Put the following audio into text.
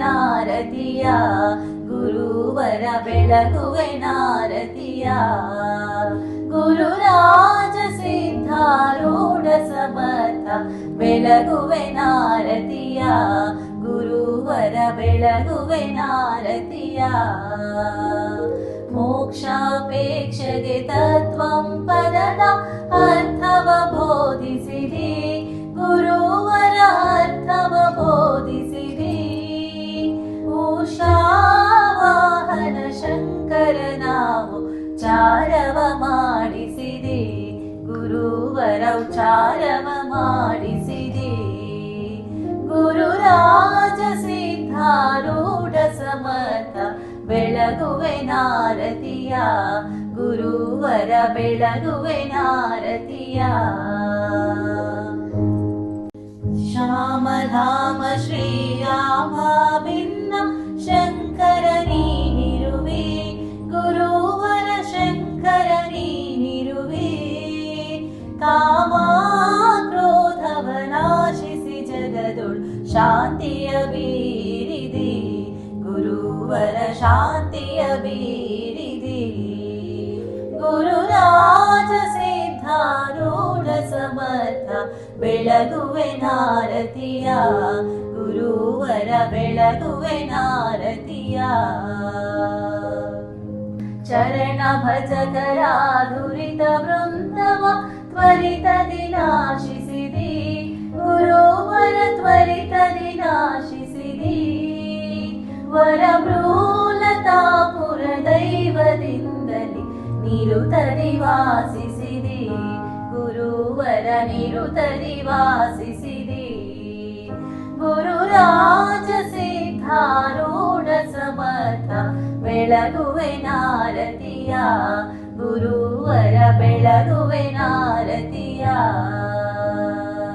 ನಾರತಿಯ ಗುರುವರ ಬೆಳಗುವೆ ನಾರತಿಯ ಗುರುರಾಜ ಸಿದ್ಧಾರೂಢ ಸಮರ್ಥ ಬೆಳಗುವೆ ನಾರತಿಯ ಗುರುವರ ಬೆಳಗುವೆ ನಾರತಿಯ ಮೋಕ್ಷಾಪೇಕ್ಷೆಗೆ ತತ್ವಂ ಪದದ ಅರ್ಥವ ಬೋಧಿಸಿರಿ ಗುರುವರ ಅರ್ಥವ ಬೋಧಿಸಿರಿ ಉಷಾವಾಹನ ಶಂಕರ ನಾವು ಚಾರವ ಮಾಡಿಸಿರಿ ಗುರುವರ ಉಚಾರವ ಮಾಡಿಸಿರಿ ಗುರುರಾಜ ಸಿದ್ಧಾರೂಢ ಸಮರ್ಥ ಬೆಳಗುವೆ ನಾರತಿಯ ಗುರುವರ ಬೆಳಗುವೆ ನಾರತಿಯ ಶ್ಯಾಮಧಾಮ ಶ್ರೀರಾಮ ಭಿನ್ನ ಶಂಕರ ನೀನಿರುವೆ ಗುರುವರ ಶಂಕರ ನೀನಿರುವೆ ಕಾಮ ಕ್ರೋಧವ ನಾಶಿಸಿ ಜಗದೊಳು ಶಾಂತಿಯ ಬೀರಿದೆ ಗುರುವರ ಶಾಂತಿಯ ಬೀರಿದೆ ಗುರುರಾಜ ಸಿದ್ಧಾರೂಢ ಸಮರ್ಥ ಬೆಳಗುವೆ ನಾರತಿಯ ಗುರುವರ ಬೆಳಗುವೆ ನಾರತಿಯ ಚರಣ ಭಜಕರ ದುರಿತ ವೃಂದವ ತ್ವರಿತದಿ ನಾಶಿಸಿದಿ ಗುರುವರ ತ್ವರಿತದಿ ನಾಶಿಸಿದಿ ವರಭ್ರೂಲತಾಪುರ ದೈವದಿಂದಲಿ ನಿರುತದಿ ವಾಸಿಸಿದಿ ಗುರುವರ ನಿರುತದಿ ವಾಸಿಸಿದಿ ಗುರುರಾಜ ಸಿದ್ಧಾರೂಢ ಸಮರ್ಥ ಬೆಳಗುವೆ ನಾರತಿಯ ಗುರುವರ ಬೆಳಗುವೆ ನಾರತಿಯ